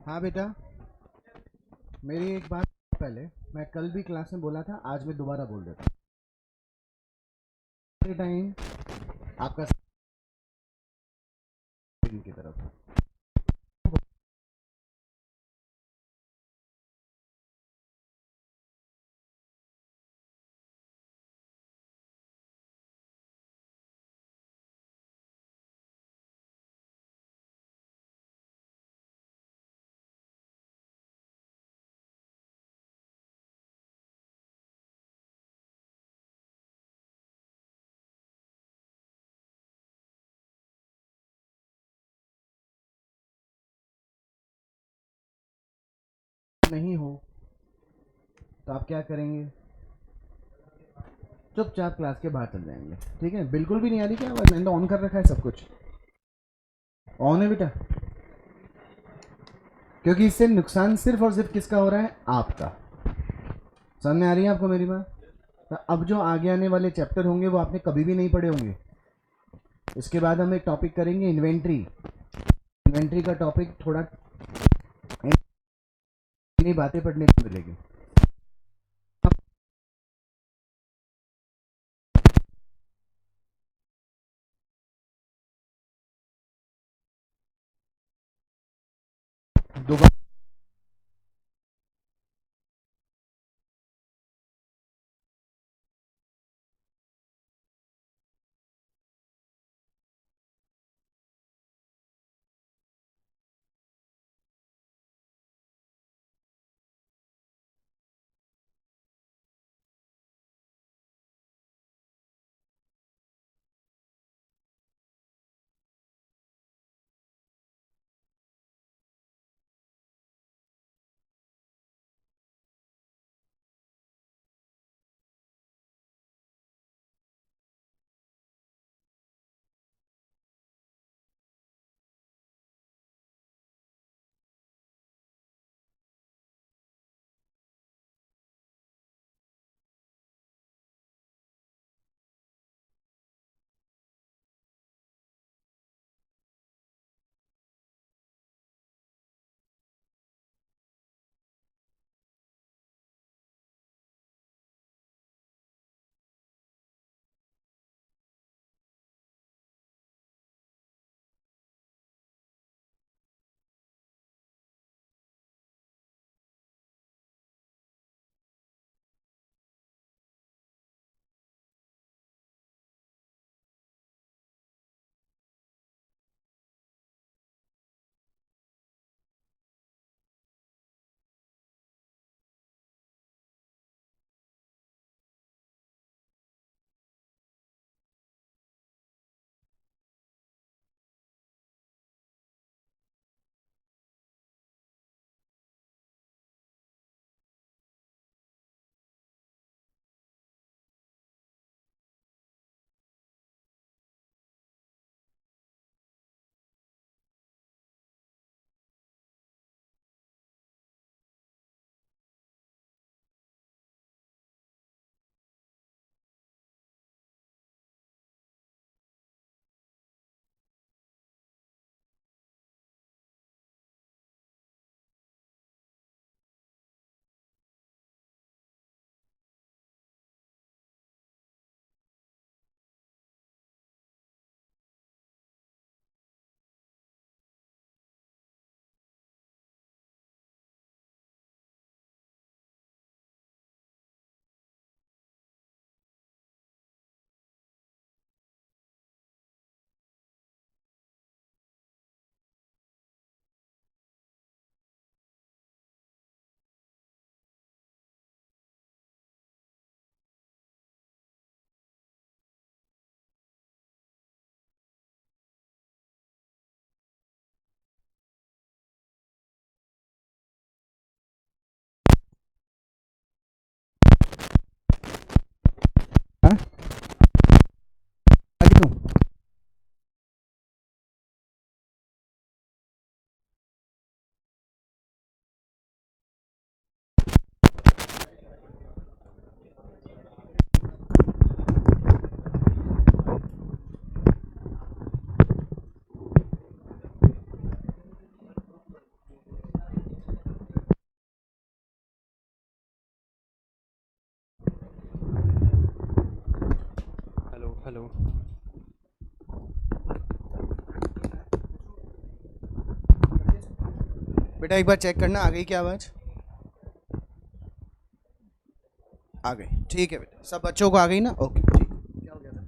हाँ बेटा, मेरी एक बात पहले, मैं कल भी क्लास में बोला था, आज मैं दोबारा बोल देता हूँ। टाइम आपका की तरफ नहीं हो तो आप क्या करेंगे? चुपचाप क्लास के बाहर चल जाएंगे। ठीक है? बिल्कुल भी नहीं आ रही क्या आवाज? मैंने तो ऑन कर रखा है सब कुछ। ऑन है बेटा, क्योंकि इससे नुकसान सिर्फ और सिर्फ किसका हो रहा है? आपका। समझ में आ रही है आपको मेरी बात? तो अब जो आगे आने वाले चैप्टर होंगे वो आपने कभी भी नहीं पढ़े होंगे। इसके बाद हम एक टॉपिक करेंगे, इन्वेंट्री। इन्वेंट्री का टॉपिक थोड़ा नई बातें पढ़ने को मिलेगी। दोबारा हेलो, बेटा एक बार चेक करना, आ गई क्या आवाज़? आ गई, ठीक है बेटा। सब बच्चों को आ गई ना? ओके, ठीक। क्या हो गया था?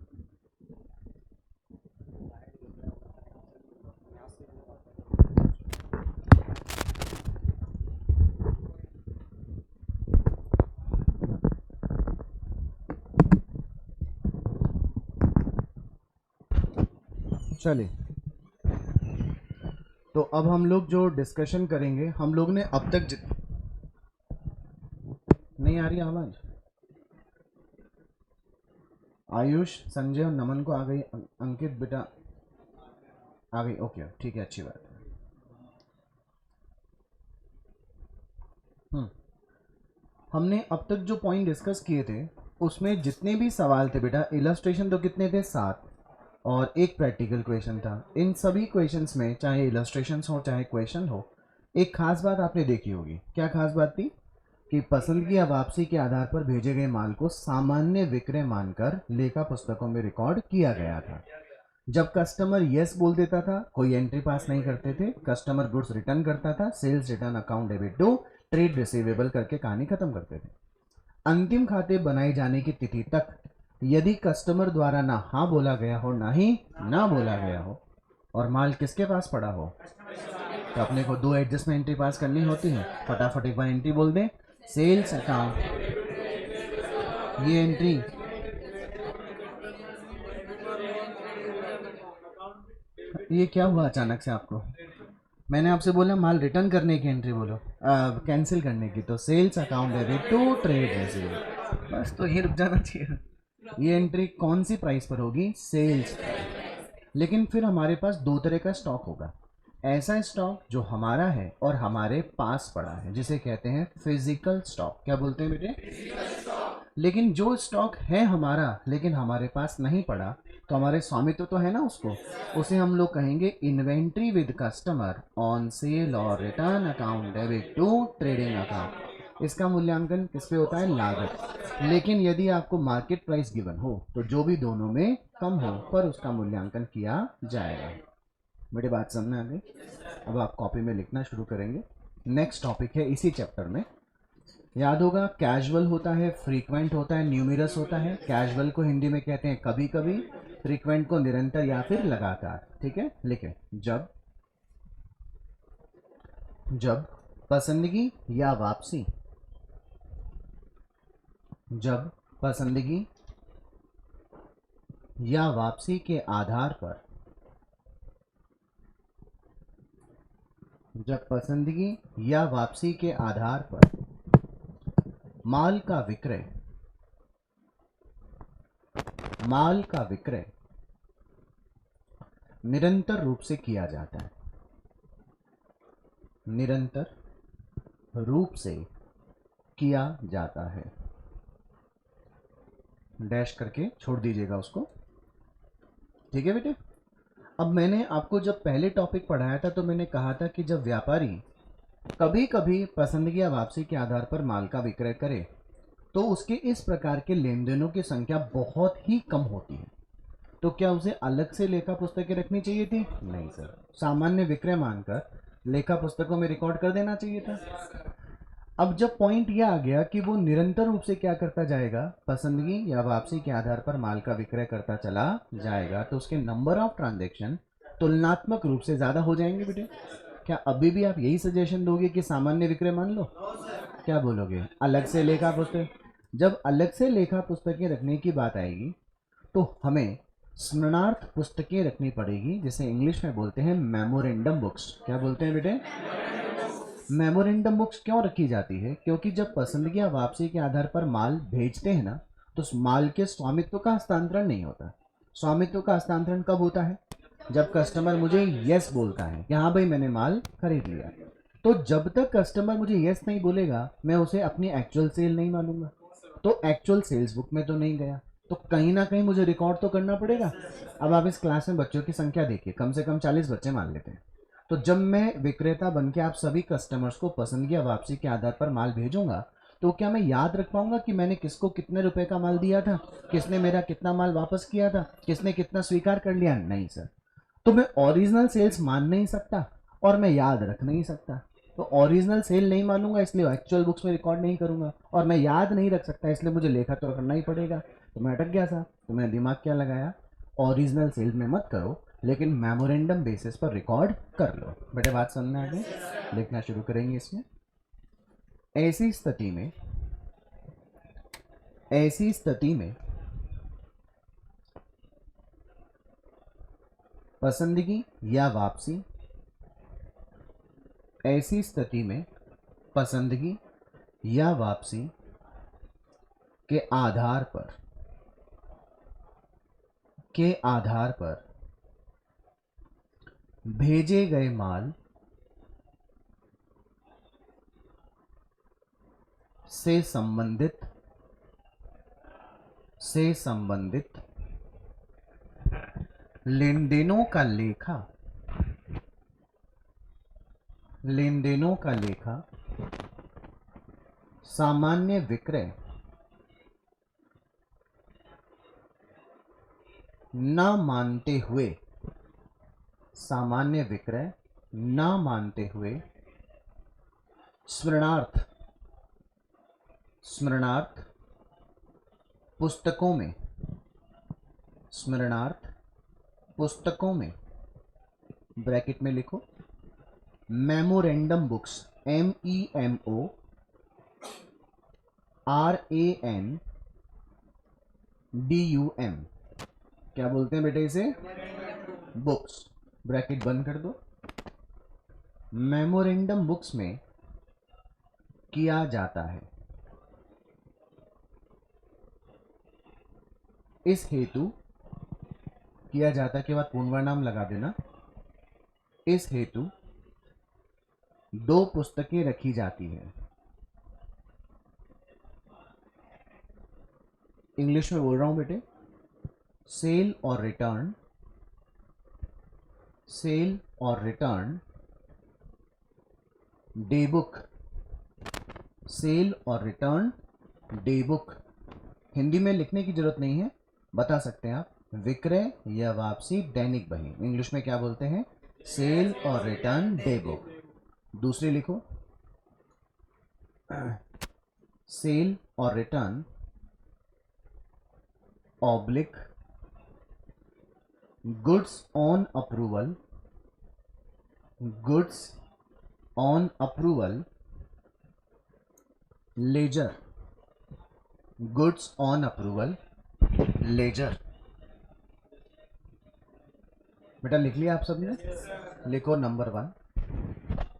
चलिए, तो अब हम लोग जो डिस्कशन करेंगे, हम लोग ने अब तक नहीं आ रही आवाज़? आयुष, संजय और नमन को आ गई। अंकित बेटा आ गई, ओके ठीक है, अच्छी बात है। हमने अब तक जो पॉइंट डिस्कस किए थे उसमें जितने भी सवाल थे बेटा, इलस्ट्रेशन तो कितने थे? 7, और एक प्रैक्टिकल क्वेश्चन था। इन सभी क्वेश्चंस में चाहे इलस्ट्रेशंस हो चाहे क्वेश्चन हो, एक खास बात आपने देखी होगी। क्या खास बात थी? कि पसंदगी या वापसी के आधार पर भेजे गए माल को सामान्य विक्रय मानकर लेखा पुस्तकों में रिकॉर्ड किया गया था। जब कस्टमर यस बोल देता था, कोई एंट्री पास नहीं करते थे, कस्टमर गुड्स रिटर्न करता था, sales return account debit to trade receivable करके कहानी खत्म करते थे। अंतिम खाते बनाए जाने की तिथि तक यदि कस्टमर द्वारा ना हाँ बोला गया हो ना ही ना बोला गया हो और माल किसके पास पड़ा हो, तो अपने को 2 एडजस्टमेंट एंट्री पास करनी होती है। फटाफट एक बार एंट्री बोल दें, सेल्स अकाउंट, ये एंट्री, ये क्या हुआ अचानक से आपको? मैंने आपसे बोला माल रिटर्न करने की एंट्री बोलो, कैंसिल करने की, तो sales account debit to trade receivable, बस तो ये रुक जाना चाहिए। ये एंट्री कौन सी प्राइस पर होगी? सेल्स। लेकिन फिर हमारे पास दो तरह का स्टॉक होगा। ऐसा स्टॉक जो हमारा है और हमारे पास पड़ा है, जिसे कहते हैं फिजिकल स्टॉक। क्या बोलते हैं बेटे? लेकिन जो स्टॉक है हमारा लेकिन हमारे पास नहीं पड़ा, तो हमारे स्वामित्व तो है ना उसको, उसे हम लोग कहेंगे inventory with customer on sale और return account debit to trading account. इसका मूल्यांकन किस पे होता है? लागत। लेकिन यदि आपको मार्केट प्राइस गिवन हो तो जो भी दोनों में कम हो पर उसका मूल्यांकन किया जाएगा। मेरी बात समझ में आ गई? अब आप कॉपी में लिखना शुरू करेंगे। नेक्स्ट टॉपिक है इसी चैप्टर में, याद होगा, कैजुअल होता है, फ्रीक्वेंट होता है, न्यूमिरस होता है। कैजुअल को हिंदी में कहते हैं कभी कभी, फ्रीक्वेंट को निरंतर या फिर लगातार। ठीक है, लिखें। जब जब पसंदगी या वापसी, जब पसंदगी या वापसी के आधार पर, जब पसंदगी या वापसी के आधार पर माल का विक्रय, माल का विक्रय निरंतर रूप से किया जाता है, निरंतर रूप से किया जाता है। डैश करके छोड़ दीजिएगा उसको। ठीक है बेटे? अब मैंने आपको जब पहले टॉपिक पढ़ाया था तो मैंने कहा था कि जब व्यापारी कभी कभी पसंदगी या वापसी के आधार पर माल का विक्रय करे तो उसके इस प्रकार के लेन देनों की संख्या बहुत ही कम होती है। तो क्या उसे अलग से लेखा पुस्तकें रखनी चाहिए थी? नहीं सर, सामान्य विक्रय मानकर लेखा पुस्तकों में रिकॉर्ड कर देना चाहिए था। अब जब पॉइंट यह आ गया कि वो निरंतर रूप से क्या करता जाएगा, पसंदगी या वापसी के आधार पर माल का विक्रय करता चला जाएगा, तो उसके नंबर ऑफ ट्रांजैक्शन तुलनात्मक रूप से ज्यादा हो जाएंगे बेटे। क्या अभी भी आप यही सजेशन दोगे कि सामान्य विक्रय मान लो? क्या बोलोगे? अलग से लेखा पुस्तक? जब अलग से लेखा पुस्तकें रखने की बात आएगी तो हमें स्मरणार्थ पुस्तकें रखनी पड़ेगी, जिसे इंग्लिश में बोलते हैं मेमोरेंडम बुक्स। क्या बोलते हैं बेटे? मेमोरेंडम बुक्स क्यों रखी जाती है? क्योंकि जब पसंदगी या वापसी के आधार पर माल भेजते हैं ना, तो उस माल के स्वामित्व का हस्तांतरण नहीं होता। स्वामित्व का हस्तांतरण कब होता है? जब कस्टमर मुझे यस बोलता है कि हाँ भाई मैंने माल खरीद लिया। तो जब तक कस्टमर मुझे यस नहीं बोलेगा मैं उसे अपनी एक्चुअल सेल नहीं मानूंगा, तो एक्चुअल सेल्स बुक में तो नहीं गया, तो कहीं ना कहीं मुझे रिकॉर्ड तो करना पड़ेगा। अब आप इस क्लास में बच्चों की संख्या देखिए, कम से कम 40 बच्चे मान लेते हैं। तो जब मैं विक्रेता बन के आप सभी कस्टमर्स को पसंदगी या वापसी के आधार पर माल भेजूंगा तो क्या मैं याद रख पाऊंगा कि मैंने किसको कितने रुपए का माल दिया था, किसने मेरा कितना माल वापस किया था, किसने कितना स्वीकार कर लिया? नहीं सर। तो मैं ओरिजिनल सेल्स मान नहीं सकता और मैं याद रख नहीं सकता। तो ओरिजिनल सेल नहीं मानूंगा इसलिए एक्चुअल बुक्स में रिकॉर्ड नहीं करूंगा, और मैं याद नहीं रख सकता इसलिए मुझे लेखा तो करना ही पड़ेगा। तो मैं अटक गया था। तो मैंने दिमाग क्या लगाया, ओरिजिनल सेल में मत करो लेकिन मेमोरेंडम बेसिस पर रिकॉर्ड कर लो। बेटे बात समझ में आ गई? लिखना शुरू करेंगे इसमें। ऐसी स्थिति में पसंदगी या वापसी, ऐसी स्थिति में पसंदगी या वापसी के आधार पर भेजे गए माल से संबंधित लेन देनों का लेखा सामान्य विक्रय न मानते हुए स्मरणार्थ पुस्तकों में ब्रैकेट में लिखो मेमोरेंडम बुक्स, MEMORANDUM, क्या बोलते हैं बेटे इसे? बुक्स। ब्रैकेट बंद कर दो। मेमोरेंडम बुक्स में किया जाता है। इस हेतु, किया जाता के बाद पूर्वनाम लगा देना। इस हेतु 2 पुस्तकें रखी जाती हैं। इंग्लिश में बोल रहा हूं बेटे। सेल और रिटर्न डे बुक। सेल और रिटर्न डे बुक। हिंदी में लिखने की जरूरत नहीं है, बता सकते हैं आप। विक्रय या वापसी दैनिक बही, इंग्लिश में क्या बोलते हैं? सेल और रिटर्न डे बुक। दूसरी लिखो, सेल और return oblique goods on approval ledger. Goods on approval ledger. बेटा लिख लिया आप सबने? लिखो नंबर 1,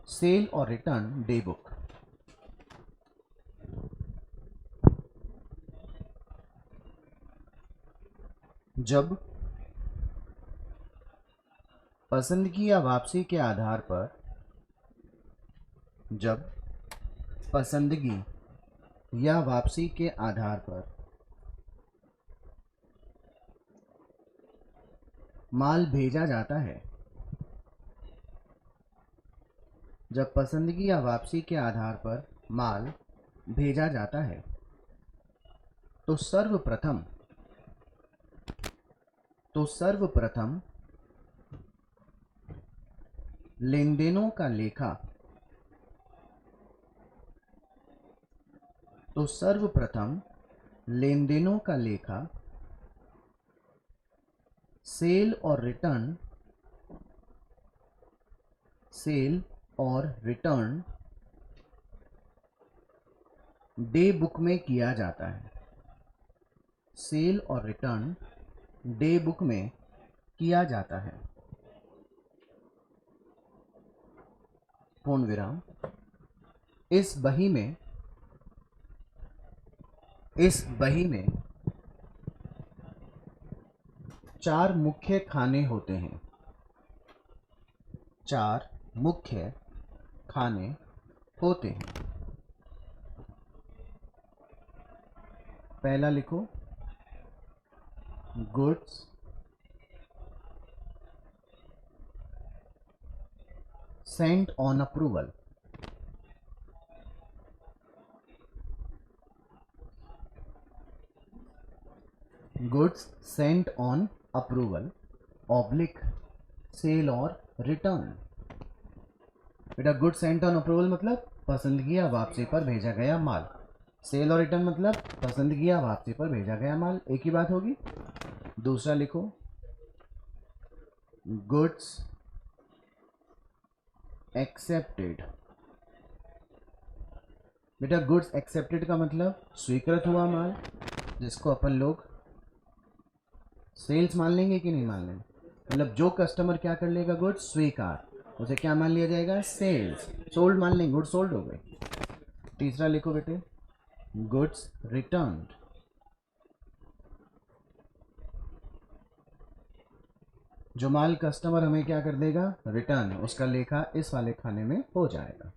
सेल और रिटर्न डे बुक। जब पसंदगी या वापसी के आधार पर माल भेजा जाता है, जब पसंदगी या वापसी के आधार पर माल भेजा जाता है तो सर्वप्रथम लेन देनों का लेखा सेल और रिटर्न डे बुक में किया जाता है। सेल और रिटर्न डे बुक में किया जाता है। पूर्ण विराम। इस बही में 4 मुख्य खाने होते हैं। 4 मुख्य खाने होते हैं। पहला लिखो, goods sent on approval. Goods sent on approval oblique sale और रिटर्न। बेटा गुड्स सेंट ऑन अप्रूवल मतलब पसंदगी या वापसी पर भेजा गया माल। सेल और रिटर्न मतलब पसंदगी या वापसी पर भेजा गया माल, एक ही बात होगी। दूसरा लिखो, गुड्स एक्सेप्टेड। बेटा गुड्स एक्सेप्टेड का मतलब स्वीकृत हुआ माल, जिसको अपन लोग सेल्स मान लेंगे कि नहीं मान लेंगे। मतलब जो कस्टमर क्या कर लेगा, गुड्स स्वीकार, उसे क्या मान लिया जाएगा, सेल्स। सोल्ड मान लेंगे, गुड्स सोल्ड हो गए। तीसरा लिखो बेटे, गुड्स रिटर्न। जो माल कस्टमर हमें क्या कर देगा, रिटर्न, उसका लेखा इस वाले खाने में हो जाएगा।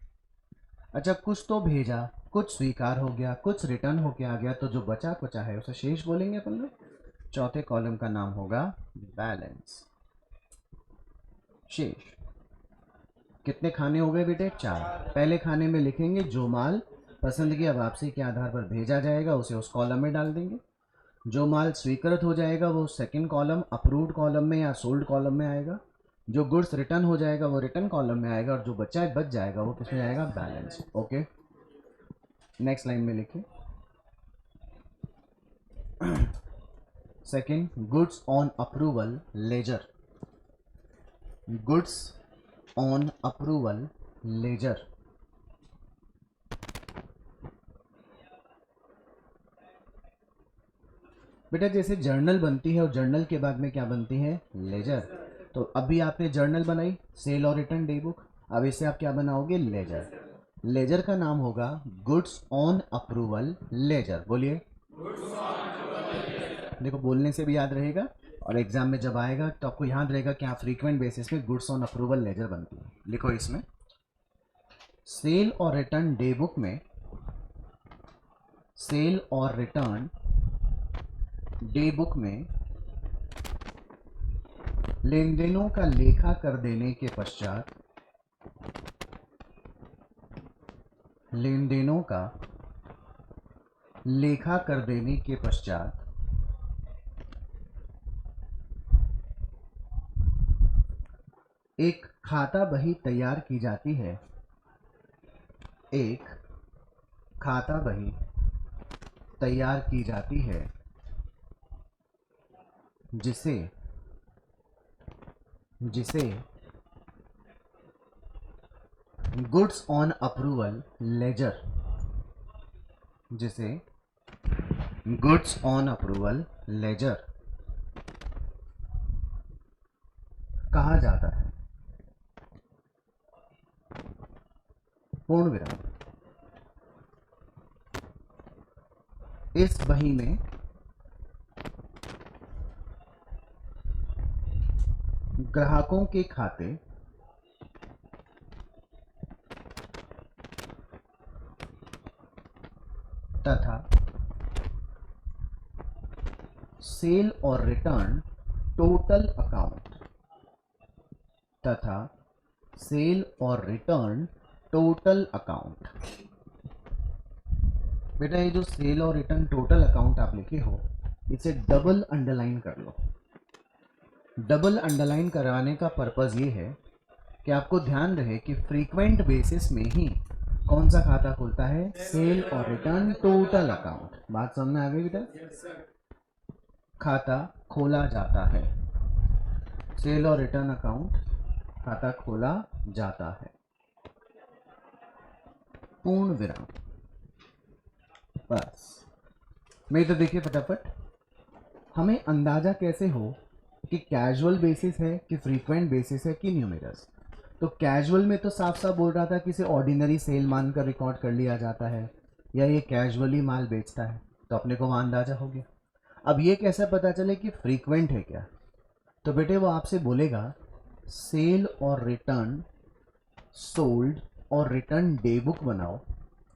अच्छा, कुछ तो भेजा, कुछ स्वीकार हो गया, कुछ रिटर्न होके आ गया, तो जो बचा कुचा है उसे शेष बोलेंगे अपन लोग। चौथे कॉलम का नाम होगा बैलेंस, शेष। कितने खाने हो गए बेटे, 4। पहले खाने में लिखेंगे जो माल पसंदगी या वापसी के आधार पर भेजा जाएगा उसे उस कॉलम में डाल देंगे। जो माल स्वीकृत हो जाएगा वो सेकंड कॉलम अप्रूव्ड कॉलम में या सोल्ड कॉलम में आएगा। जो गुड्स रिटर्न हो जाएगा वो रिटर्न कॉलम में आएगा, और जो बच जाएगा वो किसमें आएगा, बैलेंस। ओके, नेक्स्ट लाइन में लिखिए, second, goods on approval ledger. Goods on approval ledger. बेटा जैसे जर्नल बनती है और जर्नल के बाद में क्या बनती है, लेजर। तो अभी आपने जर्नल बनाई, सेल और रिटर्न डे बुक, अब इससे आप क्या बनाओगे, लेजर। लेजर का नाम होगा गुड्स ऑन अप्रूवल लेजर। बोलिए, देखो बोलने से भी याद रहेगा, और एग्जाम में जब आएगा तो आपको याद रहेगा कि हाँ फ्रीक्वेंट बेसिस पे गुड्स ऑन अप्रूवल लेजर बनती है। लिखो इसमें, सेल और रिटर्न डे बुक में, सेल और रिटर्न डे बुक में लेन देनों का लेखा कर देने के पश्चात, लेन देनों का लेखा कर देने के पश्चात एक खाता बही तैयार की जाती है। एक खाता बही तैयार की जाती है जिसे गुड्स ऑन अप्रूवल लेजर, जिसे गुड्स ऑन अप्रूवल लेजर कहा जाता है। पूर्ण विराम। इस बही में ग्राहकों के खाते तथा सेल और रिटर्न टोटल अकाउंट, तथा सेल और रिटर्न टोटल अकाउंट। बेटा ये जो सेल और रिटर्न टोटल अकाउंट आप लिखे हो, इसे डबल अंडरलाइन कर लो। डबल अंडरलाइन कराने का पर्पस ये है कि आपको ध्यान रहे कि फ्रीक्वेंट बेसिस में ही कौन सा खाता खुलता है, सेल और रिटर्न टोटल अकाउंट। बात समझ में आ गई बेटा? खाता खोला जाता है, सेल और रिटर्न अकाउंट खाता खोला जाता है। पूर्ण विराम। बस मैं तो देखिए फटाफट, हमें अंदाजा कैसे हो कि कैजुअल बेसिस है कि फ्रीक्वेंट बेसिस है कि न्यूमेरस। तो कैजुअल में तो साफ साफ बोल रहा था कि इसे ऑर्डिनरी सेल मानकर रिकॉर्ड कर लिया जाता है, या ये कैजुअली माल बेचता है, तो अपने को वहाँ अंदाजा हो गया। अब ये कैसे पता चले कि फ्रीक्वेंट है क्या? तो बेटे वो आपसे बोलेगा सेल और रिटर्न सोल्ड और रिटर्न डे बुक बनाओ।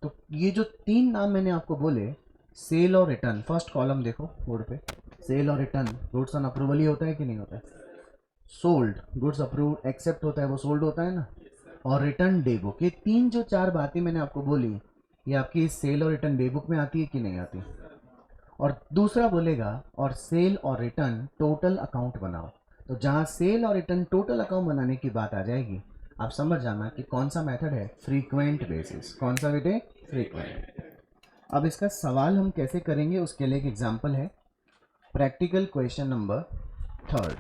तो ये जो 3 नाम मैंने आपको बोले, सेल और रिटर्न, फर्स्ट कॉलम देखो बोर्ड पे, सेल और रिटर्न गुड्स ऑन अप्रूवल ही होता है कि नहीं होता है? सोल्ड गुड्स अप्रूव एक्सेप्ट होता है, वो सोल्ड होता है ना। और रिटर्न डे बुक, ये 3 जो 4 बातें मैंने आपको बोली, ये आपकी सेल और रिटर्न डे बुक में आती है कि नहीं आती? और दूसरा बोलेगा और सेल और रिटर्न टोटल अकाउंट बनाओ। तो जहाँ सेल और रिटर्न टोटल अकाउंट बनाने की बात आ जाएगी, आप समझ जाना कि कौन सा मेथड है, फ्रीक्वेंट बेसिस। कौन सा बेटे? फ्रीक्वेंट। अब इसका सवाल हम कैसे करेंगे उसके लिए एक एग्जांपल है, प्रैक्टिकल क्वेश्चन नंबर 3।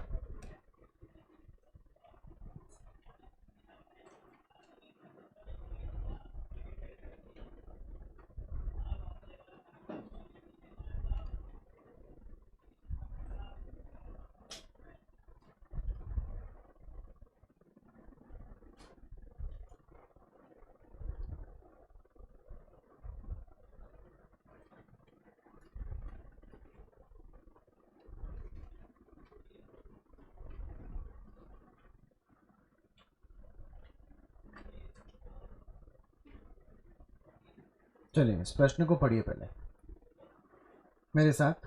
चलिए इस प्रश्न को पढ़िए पहले मेरे साथ।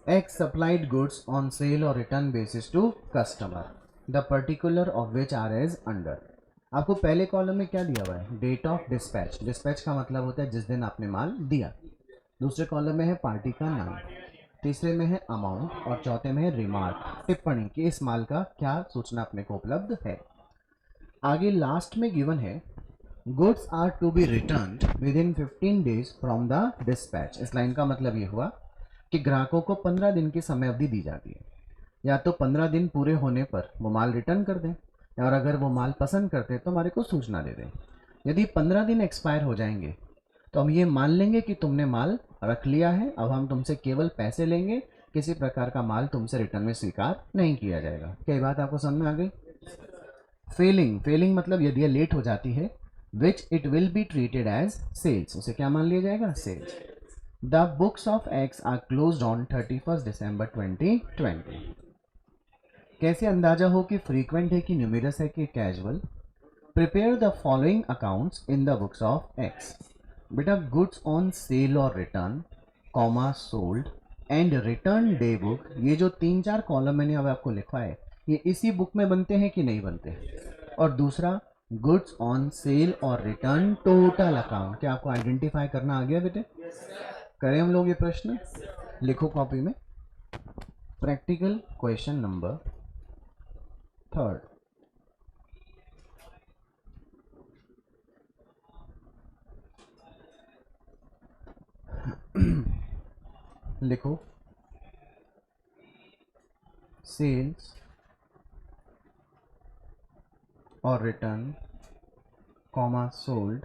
X supplied goods on sale or return basis to customer, the particular of which are as under। आपको पहले कॉलम में क्या दिया हुआ है? Date of dispatch. डिस्पैच का मतलब होता है जिस दिन आपने माल दिया। दूसरे कॉलम में है पार्टी का नाम, तीसरे में है अमाउंट और चौथे में है रिमार्क, टिप्पणी कि इस माल का क्या सूचना अपने को उपलब्ध है। आगे लास्ट में गिवन है goods are to be return within 15 days from the dispatch. इस लाइन का मतलब ये हुआ कि ग्राहकों को 15 दिन की समय अवधि दी जाती है, या तो 15 दिन पूरे होने पर वो माल रिटर्न कर दें, और अगर वो माल पसंद करते तो हमारे को सूचना दे दें। यदि 15 दिन एक्सपायर हो जाएंगे तो हम ये मान लेंगे कि तुमने माल रख लिया है, अब हम तुमसे केवल पैसे लेंगे, किसी प्रकार का माल तुमसे रिटर्न में स्वीकार नहीं किया जाएगा। क्या ये बात आपको समझ में आ गई? फेलिंग, फेलिंग मतलब यदि ये लेट हो जाती है, which it will be treated as sales, उसे क्या मान लिया जाएगा? Sales. The books of X are closed on 31 दिसंबर 2020। कैसे अंदाजा हो कि फ्रीक्वेंट है कि न्यूमेरस है कि casual? Prepare the following accounts in the books of x. बेटा गुड्स ऑन सेल और return, comma sold and return day book, ये जो 3-4 कॉलम मैंने अब आपको लिखा है, ये इसी बुक में बनते हैं कि नहीं बनते? और दूसरा गुड्स ऑन सेल और रिटर्न टोटल अकाउंट। क्या आपको आइडेंटिफाई करना आ गया बेटे? करें हम लोग ये प्रश्न, लिखो कॉपी में, प्रैक्टिकल क्वेश्चन नंबर 3। लिखो सेल्स और return, comma sold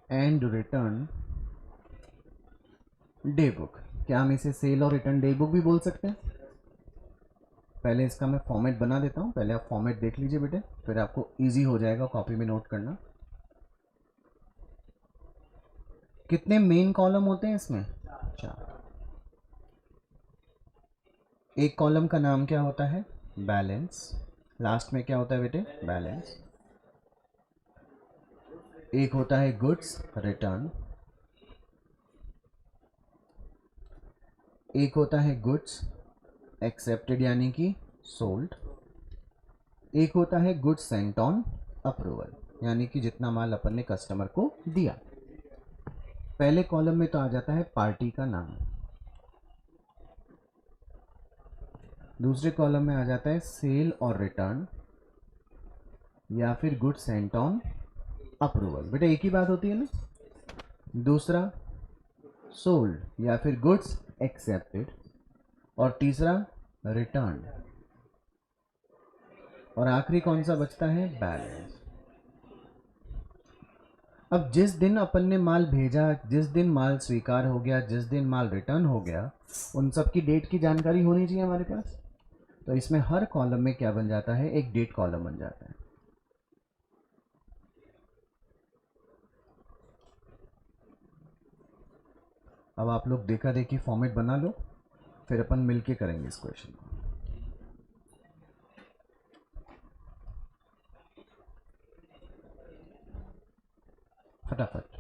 and return day book. क्या हम इसे सेल और रिटर्न डे बुक भी बोल सकते हैं? पहले इसका मैं फॉर्मेट बना देता हूँ, पहले आप फॉर्मेट देख लीजिए बेटे, फिर आपको इजी हो जाएगा कॉपी में नोट करना। कितने मेन कॉलम होते हैं इसमें? 4। एक कॉलम का नाम क्या होता है? बैलेंस। लास्ट में क्या होता है बेटे? बैलेंस। एक होता है गुड्स रिटर्न, एक होता है गुड्स एक्सेप्टेड यानी कि सोल्ड, एक होता है गुड्स सेंट ऑन अप्रूवल यानी कि जितना माल अपन ने कस्टमर को दिया। पहले कॉलम में तो आ जाता है पार्टी का नाम, दूसरे कॉलम में आ जाता है सेल और रिटर्न या फिर गुड्स सेंट ऑन अप्रूवल। बेटा एक ही बात होती है ना। दूसरा सोल्ड या फिर गुड्स एक्सेप्टेड, और तीसरा रिटर्न, और आखिरी कौन सा बचता है? बैलेंस। अब जिस दिन अपन ने माल भेजा, जिस दिन माल स्वीकार हो गया, जिस दिन माल रिटर्न हो गया, उन सब की डेट की जानकारी होनी चाहिए हमारे पास। तो इसमें हर कॉलम में क्या बन जाता है? एक डेट कॉलम बन जाता है। अब आप लोग देखा देखी फॉर्मेट बना लो, फिर अपन मिलके करेंगे इस क्वेश्चन को। फटाफट।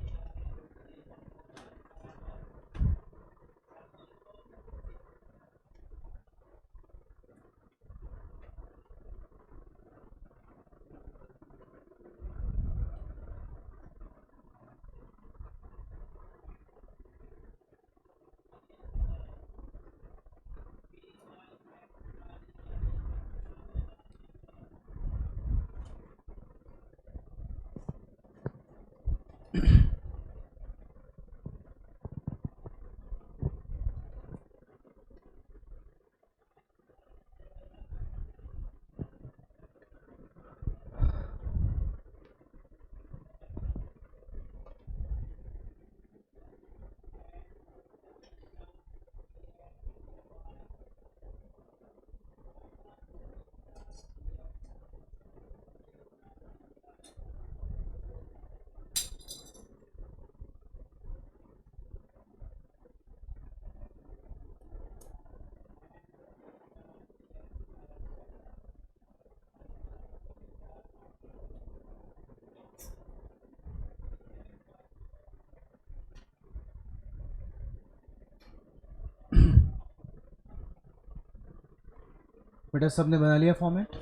बेटा सबने बना लिया फॉर्मेट?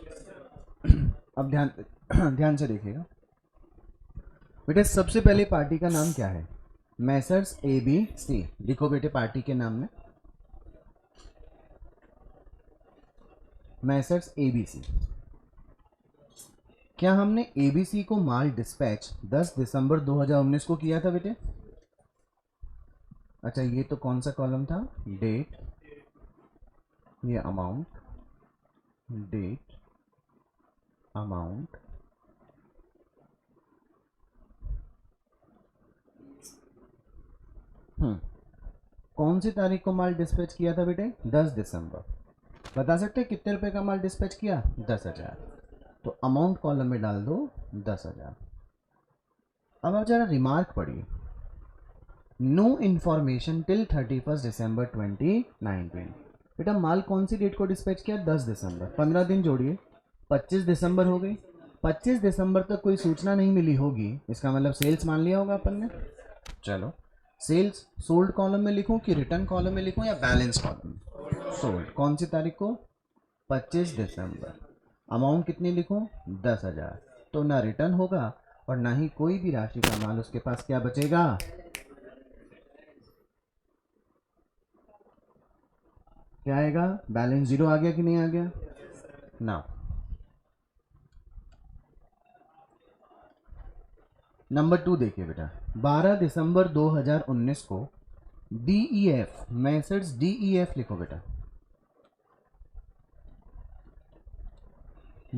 अब ध्यान ध्यान से देखिएगा बेटे। सबसे पहले पार्टी का नाम क्या है? Messrs ABC। लिखो बेटे पार्टी के नाम में मैसर्स ABC। क्या हमने ABC को माल डिस्पैच 10 दिसंबर 2019 को किया था बेटे? अच्छा ये तो कौन सा कॉलम था? डेट, ये अमाउंट, डेट, अमाउंट, कौन सी तारीख को माल डिस्पैच किया था बेटे? 10 दिसंबर। बता सकते हैं कितने रुपए का माल डिस्पैच किया? 10,000। तो अमाउंट कॉलम में डाल दो 10,000। अब आप जरा रिमार्क पढ़िए। नो इन्फॉर्मेशन टिल 31 दिसंबर 2019। बेटा माल कौन सी डेट को डिस्पैच किया? 10 दिसंबर। 15 दिन जोड़िए, 25 दिसंबर हो गई। 25 दिसंबर तक कोई सूचना नहीं मिली होगी, इसका मतलब सेल्स मान लिया होगा अपन ने। चलो सेल्स सोल्ड कॉलम में लिखूं कि रिटर्न कॉलम में लिखूं या बैलेंस कॉलम में? सोल्ड। कौन सी तारीख को? 25 दिसंबर। अमाउंट कितनी लिखूं? 10,000। तो ना रिटर्न होगा और ना ही कोई भी राशि का माल उसके पास क्या बचेगा? क्या आएगा? बैलेंस जीरो आ गया कि नहीं आ गया? ना। नंबर 2 देखिए बेटा। 12 दिसंबर 2019 को DEF, मैसर्स DEF लिखो बेटा।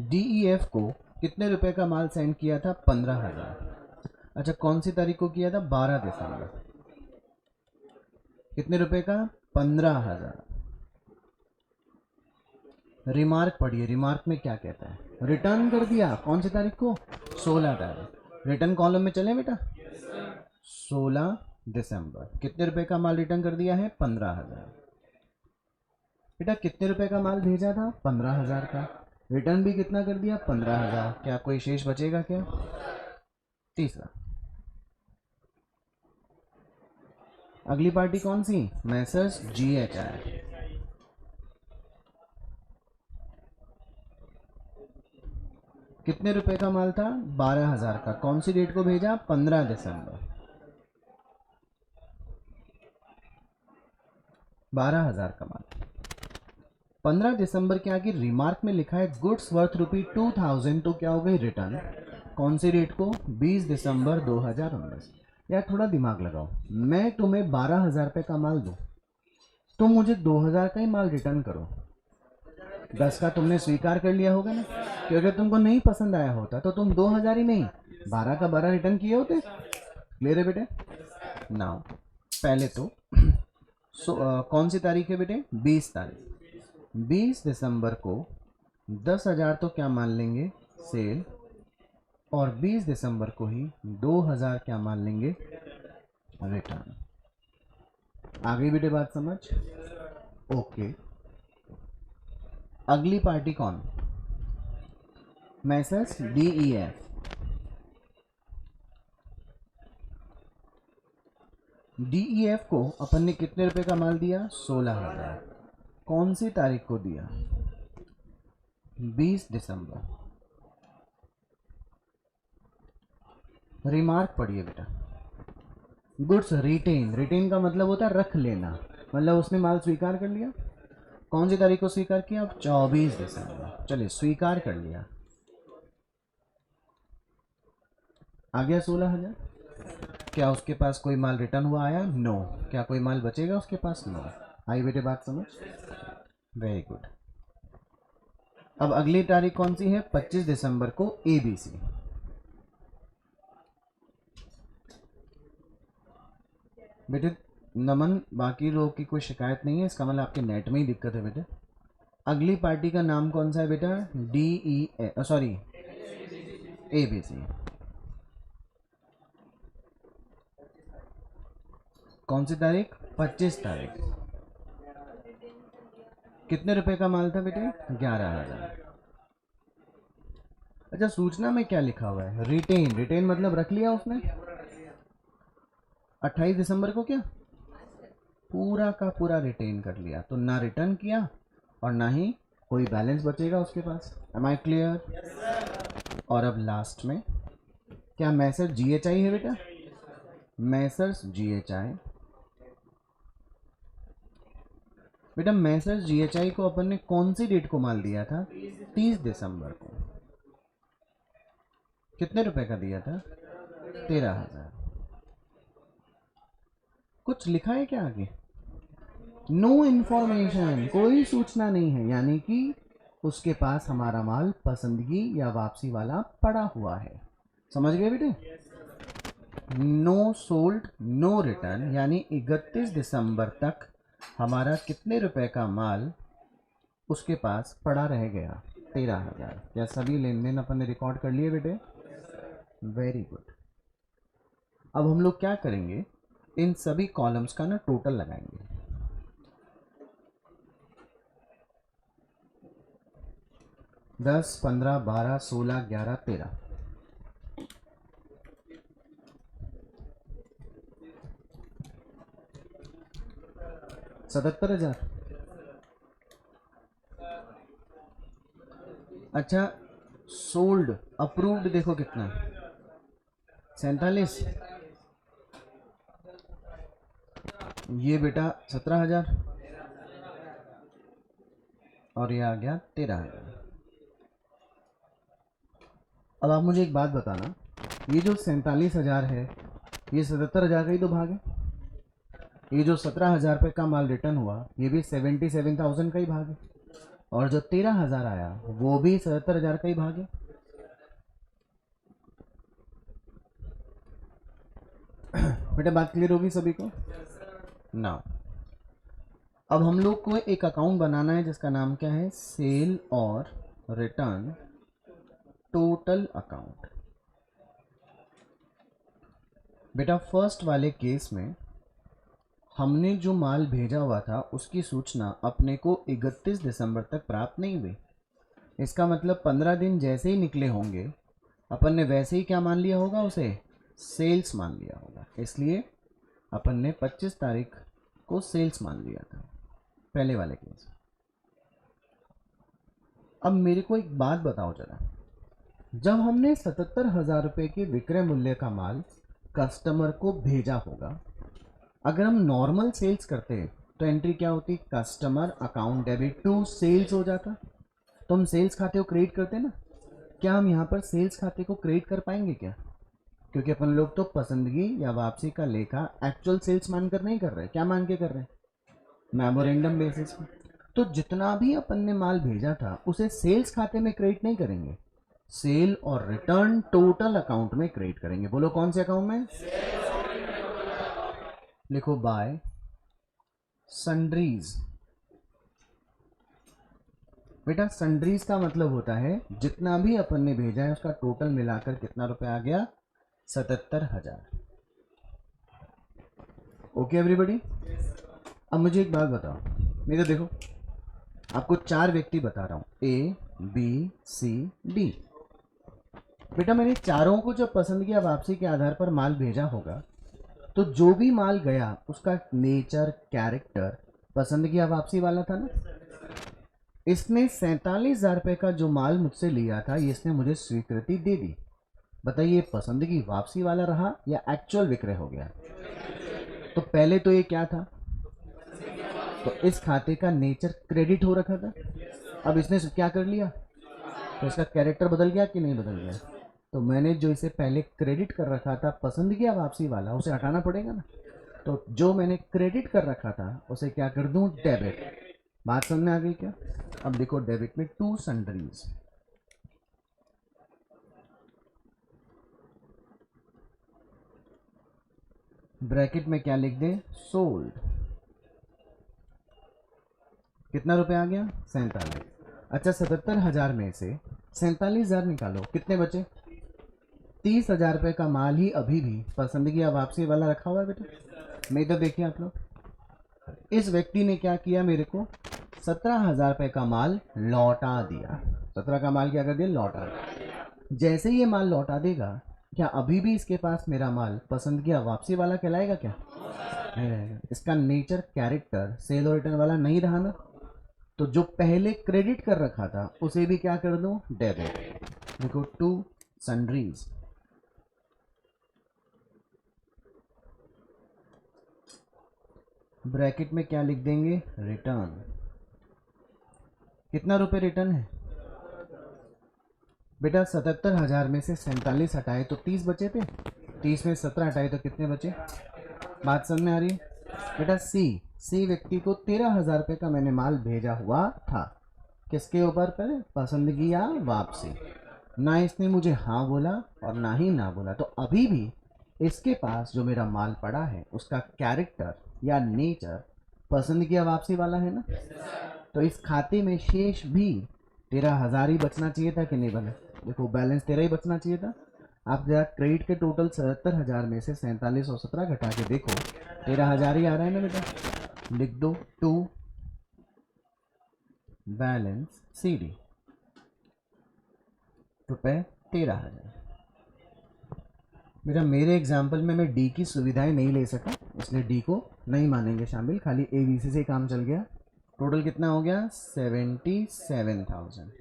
DEF को कितने रुपए का माल सेंड किया था? 15,000। अच्छा कौन सी तारीख को किया था? 12 दिसंबर। कितने रुपए का? 15,000। रिमार्क पढ़िए, रिमार्क में क्या कहता है? रिटर्न कर दिया कौन सी तारीख को? 16 तारीख। रिटर्न कॉलम में चले बेटा। 16 दिसंबर। कितने रुपए का माल रिटर्न कर दिया है? 15,000। बेटा कितने रुपए का माल भेजा था? 15,000 का। रिटर्न भी कितना कर दिया? 15,000। क्या कोई शेष बचेगा क्या? तीसरा। अगली पार्टी कौन सी? Messrs GHI। कितने रुपए का माल था? 12,000 का। कौन सी डेट को भेजा? 15 दिसंबर। 12,000 का माल। 15 दिसंबर के आगे रिमार्क में लिखा है गुड्स वर्थ ₹2,000, तो क्या हो गई? रिटर्न। कौन सी डेट को? 20 दिसंबर 2019। यार थोड़ा दिमाग लगाओ। मैं तुम्हें 12,000 रुपये का माल दूं, तुम मुझे 2,000 का ही माल रिटर्न करो। 10 का तुमने स्वीकार कर लिया होगा ना, कि अगर तुमको नहीं पसंद आया होता तो तुम 2,000 ही नहीं 12 का 12 रिटर्न किए होते। क्लियर है बेटे? नाउ पहले तो कौन सी तारीख है बेटे? 20 तारीख। 20 दिसंबर को 10,000 तो क्या मान लेंगे? सेल। और 20 दिसंबर को ही 2,000 क्या मान लेंगे? रिटर्न। आ गई बेटे बात समझ? ओके। अगली पार्टी कौन? Messrs DEF। DEF को अपन ने कितने रुपए का माल दिया? 16,000। कौन सी तारीख को दिया? 20 दिसंबर। रिमार्क पढ़िए बेटा। गुड्स रिटेन, रिटेन का मतलब होता है रख लेना, मतलब उसने माल स्वीकार कर लिया। कौन सी तारीख को स्वीकार किया? 24 दिसंबर। चलिए स्वीकार कर लिया, आ गया 16,000। क्या उसके पास कोई माल रिटर्न हुआ आया? नो। क्या कोई माल बचेगा उसके पास? नो। आई बेटे बात समझ? Very good. अब अगली तारीख कौन सी है? 25 दिसंबर को ABC। बेटे नमन, बाकी लोगों की कोई शिकायत नहीं है, इसका मतलब आपके नेट में ही दिक्कत है बेटे। अगली पार्टी का नाम कौन सा है बेटा? ABC। कौन सी तारीख? 25 तारीख। कितने रुपए का माल था बेटे? 11,000। अच्छा सूचना में क्या लिखा हुआ है? रिटेन। रिटेन मतलब रख लिया उसने। 28 दिसंबर को क्या पूरा का पूरा रिटेन कर लिया, तो ना रिटर्न किया और ना ही कोई बैलेंस बचेगा उसके पास। M I clear? और अब लास्ट में क्या मैसर्स GHI है बेटा? मैसर्स GHI, बेटा मैसर्स GHI को अपन ने कौन सी डेट को माल दिया था? 30 दिसंबर को। कितने रुपए का दिया था? 13,000। कुछ लिखा है क्या आगे? नो इन्फॉर्मेशन, कोई सूचना नहीं है, यानी कि उसके पास हमारा माल पसंदगी या वापसी वाला पड़ा हुआ है। समझ गए बेटे? नो सोल्ड नो रिटर्न, यानी 31 दिसंबर तक हमारा कितने रुपए का माल उसके पास पड़ा रह गया? 13,000। क्या सभी लेन देन अपन ने रिकॉर्ड कर लिए बेटे? Very good. अब हम लोग क्या करेंगे, इन सभी कॉलम्स का ना टोटल लगाएंगे। दस, 15, 12, 16, 11, 13, 77,000। अच्छा, सोल्ड अप्रूव्ड देखो कितना है? 47। ये बेटा 17,000 और ये आ गया 13,000। अब आप मुझे एक बात बताना, ये जो 47,000 है ये 77,000 का ही तो भाग है। ये जो 17,000 रुपये का माल रिटर्न हुआ ये भी 77,000 का ही भाग है। और जो 13,000 आया वो भी 77,000 का ही भाग है। बेटा बात क्लियर होगी सभी को ना? अब हम लोग को एक अकाउंट बनाना है जिसका नाम क्या है? सेल और रिटर्न टोटल अकाउंट। बेटा फर्स्ट वाले केस में हमने जो माल भेजा हुआ था उसकी सूचना अपने को 31 दिसंबर तक प्राप्त नहीं हुई। इसका मतलब 15 दिन जैसे ही निकले होंगे अपन ने वैसे ही क्या मान लिया होगा? उसे सेल्स मान लिया होगा। इसलिए अपन ने 25 तारीख को सेल्स मान लिया था पहले वाले केस। अब मेरे को एक बात बताओ जरा, जब हमने 77,000 रुपये के विक्रय मूल्य का माल कस्टमर को भेजा होगा, अगर हम नॉर्मल सेल्स करते तो एंट्री क्या होती? Customer account debit to sales हो जाता। तो हम सेल्स खाते को क्रिएट करते ना, क्या हम यहाँ पर सेल्स खाते को क्रिएट कर पाएंगे क्या? क्योंकि अपन लोग तो पसंदगी या वापसी का लेखा एक्चुअल सेल्स मानकर नहीं कर रहे। क्या मान के कर रहे हैं? मेमोरेंडम बेसिस पे। तो जितना भी अपन ने माल भेजा था उसे सेल्स खाते में क्रिएट नहीं करेंगे, सेल और रिटर्न टोटल अकाउंट में क्रिएट करेंगे। बोलो कौन से अकाउंट में? लिखो बाय सन्ड्रीज। बेटा सन्ड्रीज का मतलब होता है जितना भी अपन ने भेजा है उसका टोटल मिलाकर कितना रुपए आ गया? 77,000। Okay everybody? अब मुझे एक बात बताओ, मेरे देखो आपको 4 व्यक्ति बता रहा हूं, A, B, C, D। बेटा मैंने चारों को जब पसंद किया वापसी के आधार पर माल भेजा होगा तो जो भी माल गया उसका नेचर कैरेक्टर पसंद किया वापसी वाला था ना। इसने 47,000 रुपये का जो माल मुझसे लिया था ये इसने मुझे स्वीकृति दे दी। बताइए पसंद की वापसी वाला रहा या एक्चुअल विक्रय हो गया? तो पहले तो ये क्या था? तो इस खाते का नेचर क्रेडिट हो रखा था। अब इसने क्या कर लिया? तो इसका कैरेक्टर बदल गया कि नहीं बदल गया? तो मैंने जो इसे पहले क्रेडिट कर रखा था पसंद किया वापसी वाला उसे हटाना पड़ेगा ना। तो जो मैंने क्रेडिट कर रखा था उसे क्या कर दूं? डेबिट। बात समझ में आ गई क्या? अब देखो डेबिट में टू सन्ड्रीज, ब्रैकेट में क्या लिख दे? सोल्ड। कितना रुपए आ गया? 47। अच्छा 77,000 में से 47,000 निकालो, कितने बचे? 30,000 रुपये का माल ही अभी भी पसंदगी या वापसी वाला रखा हुआ है बेटा। मैं इधर देखिए आप लोग, इस व्यक्ति ने क्या किया? मेरे को 17,000 रुपये का माल लौटा दिया। 17 का माल क्या कर दिया? लौटा दिया। जैसे ही ये माल लौटा देगा क्या अभी भी इसके पास मेरा माल पसंद किया वापसी वाला कहलाएगा क्या? नहीं रहेगा। इसका नेचर कैरेक्टर सेल और रिटर्न वाला नहीं रहा ना। तो जो पहले क्रेडिट कर रखा था उसे भी क्या कर दूं, डेबिट। देखो टू सन्ड्रीज, ब्रैकेट में क्या लिख देंगे, रिटर्न। कितना रुपए रिटर्न है बेटा, 77,000 में से 47 हटाए तो 30 बचे थे, 30 में 17 हटाए तो कितने बचे, बात समझ में आ रही है बेटा। सी व्यक्ति को 13,000 रुपये का मैंने माल भेजा हुआ था, किसके ऊपर पर, पसंदगी या वापसी। ना इसने मुझे हाँ बोला और ना ही ना बोला, तो अभी भी इसके पास जो मेरा माल पड़ा है उसका कैरेक्टर या नेचर पसंदगी या वापसी वाला है ना। तो इस खाते में शेष भी 13,000 ही बचना चाहिए था कि नहीं बने, देखो बैलेंस 13 ही बचना चाहिए था। आप जरा क्रेडिट के टोटल 77,000 में से 4717 घटा के देखो, 13,000 ही आ रहा है ना बेटा। लिख दो टू बैलेंस सी डी, रुपए 13,000। बेटा मेरे एग्जाम्पल में मैं डी की सुविधाएं नहीं ले सका, इसलिए डी को नहीं मानेंगे शामिल, खाली ए बी सी से काम चल गया। टोटल कितना हो गया, 77,000।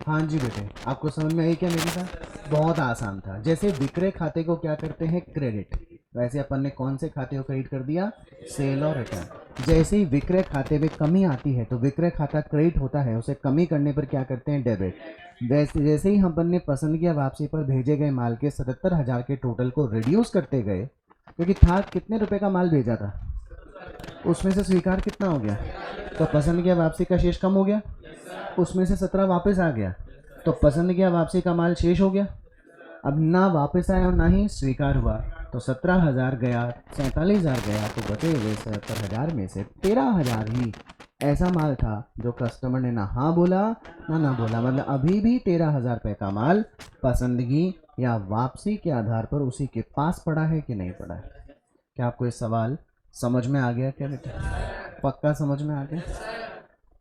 हाँ जी बेटे, आपको समझ में आई क्या मेरी बात, बहुत आसान था। जैसे विक्रय खाते को क्या करते हैं, क्रेडिट, वैसे अपन ने कौन से खाते को क्रेडिट कर दिया, सेल और रिटर्न। जैसे ही विक्रय खाते में कमी आती है तो विक्रय खाता क्रेडिट होता है, उसे कमी करने पर क्या करते हैं, डेबिट। वैसे जैसे ही हम अपन ने पसंद या वापसी पर भेजे गए माल के 77,000 के टोटल को रिड्यूस करते गए, क्योंकि था कितने रुपए का माल भेजा था, उसमें से स्वीकार कितना हो गया, तो पसंद या वापसी का शेष कम हो गया, उसमें से 17 वापस आ गया, तो पसंद किया वापसी का माल शेष हो गया। अब ना वापस आया और ना ही स्वीकार हुआ, तो 17,000 गया, 47,000 गया, तो बचे हुए 77,000 में से 13,000 ही ऐसा माल था जो कस्टमर ने ना हाँ बोला ना बोला, मतलब अभी भी 13,000 रुपये का माल पसंदगी या वापसी के आधार पर उसी के पास पड़ा है कि नहीं पड़ा है। क्या आपको ये सवाल समझ में आ गया क्या बेटा, पक्का समझ में आ गया।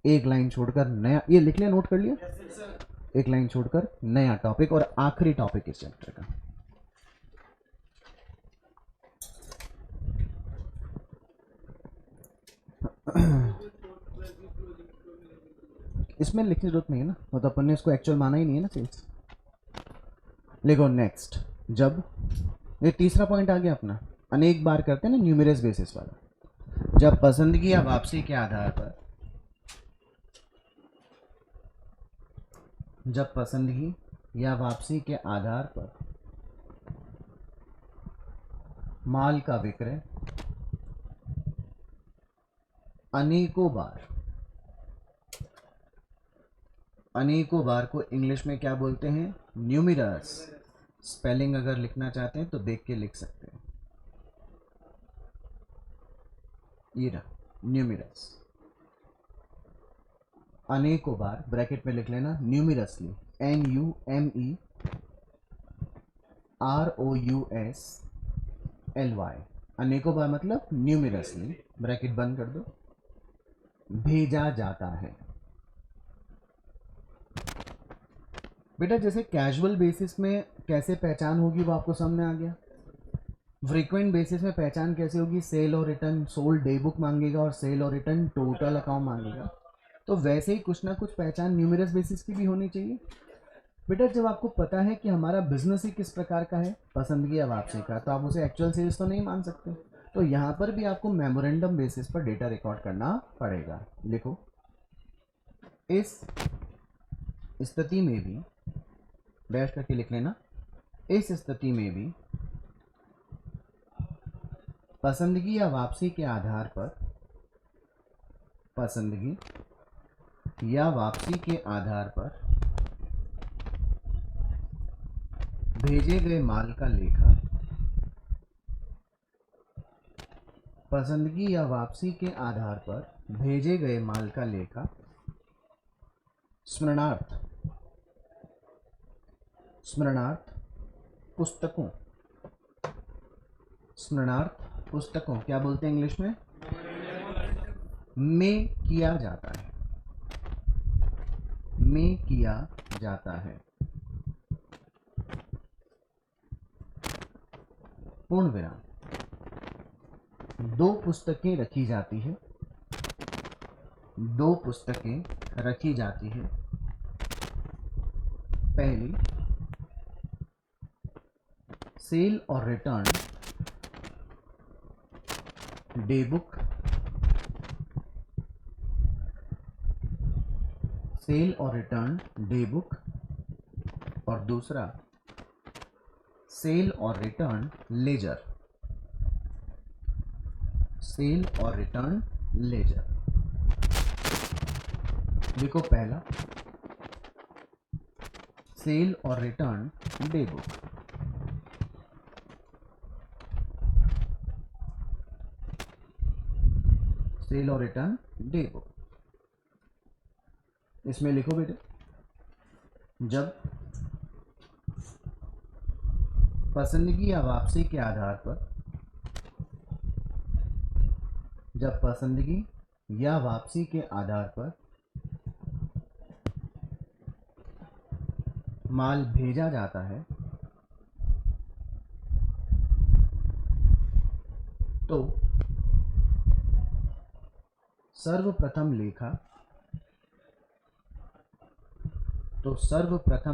एक लाइन छोड़कर नया, ये लिख लिया, नोट कर लिया, एक लाइन छोड़कर नया टॉपिक और आखिरी टॉपिक इस चैप्टर का। इसमें लिखने की जरूरत नहीं है ना, मतलब अपन ने इसको एक्चुअल माना ही नहीं है ना सेल्स। लिखो नेक्स्ट, जब, ये तीसरा पॉइंट आ गया अपना, अनेक बार करते हैं ना न्यूमरस बेसिस वाला। जब पसंदगी या वापसी के आधार पर, जब पसंदगी या वापसी के आधार पर माल का विक्रय अनेकों बार को इंग्लिश में क्या बोलते हैं, न्यूमरस। स्पेलिंग अगर लिखना चाहते हैं तो देख के लिख सकते हैं, ये रहा न्यूमरस। अनेकों बार ब्रैकेट में लिख लेना, न्यूमरसली, NUMEROUSLY, अनेकों बार मतलब न्यूमरसली, ब्रैकेट बंद कर दो, भेजा जाता है। बेटा जैसे कैजुअल बेसिस में कैसे पहचान होगी वो आपको समझ में आ गया, फ्रीक्वेंट बेसिस में पहचान कैसे होगी, सेल और रिटर्न, सोल्ड डे बुक मांगेगा और सेल और रिटर्न टोटल अकाउंट मांगेगा, तो वैसे ही कुछ ना कुछ पहचान न्यूमरस बेसिस की भी होनी चाहिए। बेटा जब आपको पता है कि हमारा बिजनेस ही किस प्रकार का है, पसंदगी या वापसी का, तो आप उसे एक्चुअल सेल्स तो नहीं मान सकते, तो यहाँ पर भी आपको मेमोरेंडम बेसिस पर डेटा रिकॉर्ड करना पड़ेगा। लिखो, इस स्थिति में भी, डैश करके लिख लेना, इस स्थिति में भी पसंदगी या वापसी के आधार पर, पसंदगी या वापसी के आधार पर भेजे गए माल का लेखा, पसंदगी या वापसी के आधार पर भेजे गए माल का लेखा स्मरणार्थ पुस्तकों क्या बोलते हैं इंग्लिश में किया जाता है, पूर्ण विराम। दो पुस्तकें रखी जाती है, दो पुस्तकें रखी जाती है। पहली, सेल और रिटर्न डे बुक, सेल और रिटर्न डे बुक, और दूसरा सेल और रिटर्न लेजर, सेल और रिटर्न लेजर। देखो पहला, सेल और रिटर्न डे बुक। सेल और रिटर्न डे बुक, इसमें लिखो बेटे, जब पसंदगी या वापसी के आधार पर, जब पसंदगी या वापसी के आधार पर माल भेजा जाता है तो सर्वप्रथम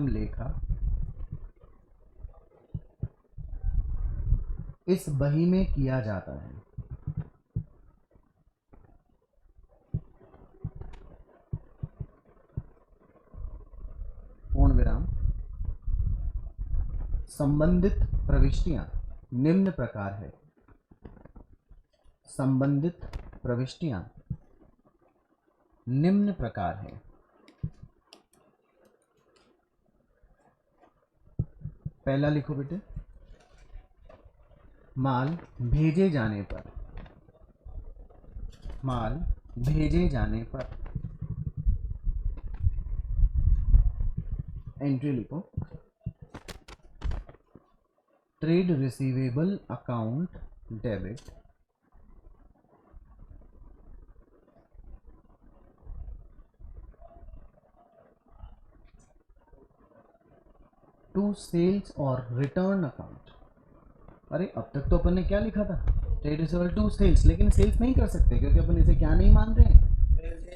लेखा इस बही में किया जाता है। पूर्ण विराम। संबंधित प्रविष्टियां निम्न प्रकार है। संबंधित प्रविष्टियां निम्न प्रकार है। पहला लिखो बेटे, माल भेजे जाने पर, माल भेजे जाने पर एंट्री लिखो, trade receivable account debit to sales और रिटर्न अकाउंट। अरे अब तक तो अपन ने क्या लिखा था, ट्रेड रिसीवेबल टू सेल्स, लेकिन सेल्स नहीं कर सकते क्योंकि अपन इसे क्या नहीं मान रहे हैं,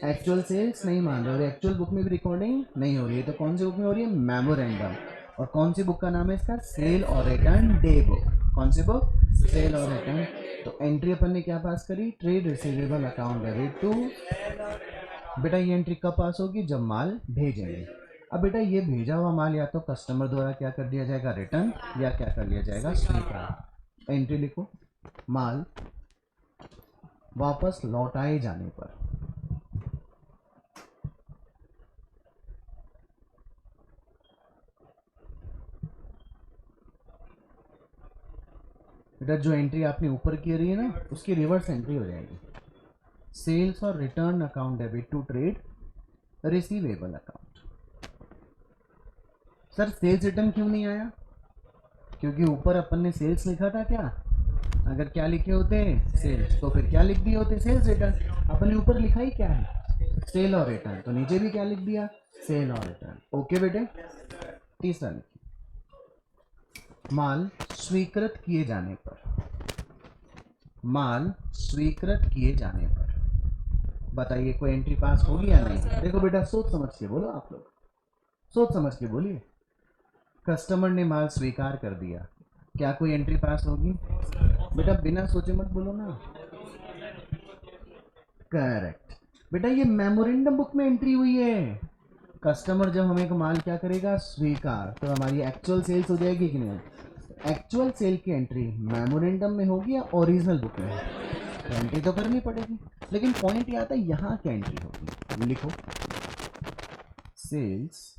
एक्चुअल सेल्स नहीं मान रहे, और एक्चुअल बुक में भी रिकॉर्डिंग नहीं हो रही है। तो कौन सी बुक में हो रही है, मेमोरेंडम। और कौन सी बुक का नाम है इसका, सेल और रिटर्न डे बुक। कौन सी बुक, सेल और रिटर्न। तो एंट्री अपन ने क्या पास करी, trade receivable account debit to. बेटा ये एंट्री कब पास होगी, जब माल भेजेंगे। अब बेटा ये भेजा हुआ माल या तो कस्टमर द्वारा क्या कर दिया जाएगा, रिटर्न, या क्या कर लिया जाएगा, स्वीकार। एंट्री लिखो, माल वापस लौटाए जाने पर, बेटा जो एंट्री आपने ऊपर की रही है ना, उसकी रिवर्स एंट्री हो जाएगी। सेल्स और return account debit to trade receivable account. Sir sales return क्यों नहीं आया, क्योंकि ऊपर अपन ने सेल्स लिखा था क्या, अगर क्या लिखे होते सेल्स तो फिर क्या लिख दिए होते, सेल्स रिटर्न। अपन ने ऊपर लिखा ही क्या है, सेल और रिटर्न, तो नीचे भी क्या लिख दिया, सेल और रिटर्न। ओके बेटे। तीसरा लिखिए, माल स्वीकृत किए जाने पर, माल स्वीकृत किए जाने पर बताइए कोई एंट्री पास होगी या नहीं। देखो बेटा सोच समझ के बोलो, आप लोग सोच समझ के बोलिए। कस्टमर ने माल स्वीकार कर दिया, क्या कोई एंट्री पास होगी, बेटा बिना सोचे मत बोलो ना। करेक्ट बेटा, ये मेमोरेंडम बुक में एंट्री हुई है। कस्टमर जब हमें माल क्या करेगा, स्वीकार, तो हमारी एक्चुअल सेल्स हो जाएगी कि नहीं, एक्चुअल सेल की एंट्री मेमोरेंडम में होगी या ओरिजिनल बुक में, तो एंट्री तो करनी पड़ेगी। लेकिन पॉइंट ये आता है यहाँ क्या एंट्री होगी, लिखो सेल्स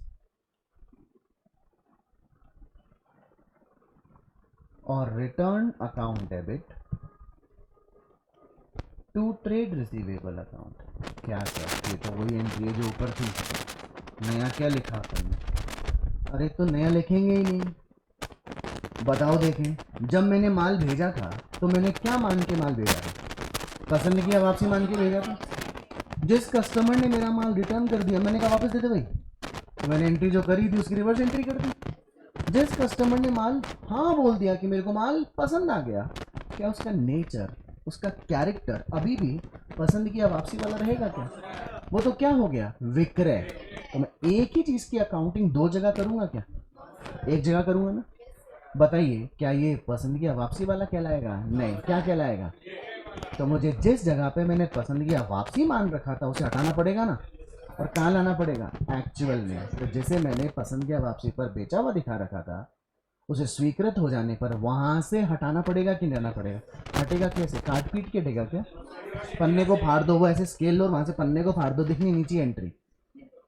और return account debit to trade receivable account. क्या सर, ये तो वही एंट्री है जो ऊपर थी, नया क्या लिखा आपने, अरे तो नया लिखेंगे ही नहीं। बताओ देखें, जब मैंने माल भेजा था तो मैंने क्या मान के माल भेजा था, पसंद किया वापसी मान के भेजा था। जिस कस्टमर ने मेरा माल रिटर्न कर दिया, मैंने कहा वापस दे दे भाई, तो मैंने एंट्री जो करी थी उसकी रिवर्स एंट्री कर दी। जिस कस्टमर ने माल हाँ बोल दिया कि मेरे को माल पसंद आ गया, क्या उसका नेचर उसका कैरेक्टर अभी भी पसंद की वापसी वाला रहेगा क्या? वो तो क्या हो गया, विक्रय। तो मैं एक ही चीज की अकाउंटिंग दो जगह करूंगा क्या? एक जगह करूंगा ना। बताइए क्या ये पसंद की वापसी वाला कहलाएगा? नहीं, क्या कहलाएगा? तो मुझे जिस जगह पे मैंने पसंद की वापसी मान रखा था उसे हटाना पड़ेगा ना, और कहाँ लाना पड़ेगा, एक्चुअल में। तो जिसे मैंने पसंद की वापसी पर बेचा हुआ दिखा रखा था उसे स्वीकृत हो जाने पर वहां से हटाना पड़ेगा कि लेना पड़ेगा? हटेगा कैसे, काट पीट के हटेगा क्या? पन्ने को फाड़ दो, वो ऐसे स्केल लो और वहां से पन्ने को फाड़ दो, दिखनी नीचे एंट्री,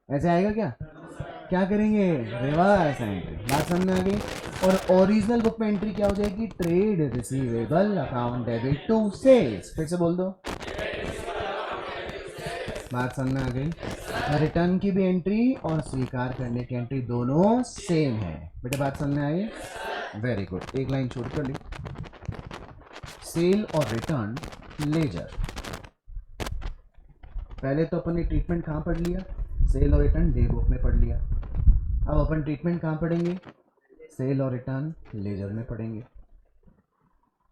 ऐसे आएगा क्या? क्या करेंगे, रिवर्स एंट्री। बात समझ में आ गई? और ओरिजिनल बुक में एंट्री क्या हो जाएगी, trade receivable account debit to sales. फिर से बोल दो, बात समझ में आ गई? रिटर्न की भी एंट्री और स्वीकार करने की एंट्री दोनों सेम है। बेटा बात समझ में आई? Very good. एक लाइन छोड़ कर ली, सेल और रिटर्न लेजर। पहले तो अपन ने ट्रीटमेंट कहाँ पढ़ लिया, सेल और रिटर्न डे बुक में पढ़ लिया। अब अपन ट्रीटमेंट कहाँ पढ़ेंगे, सेल और रिटर्न लेजर में पढ़ेंगे।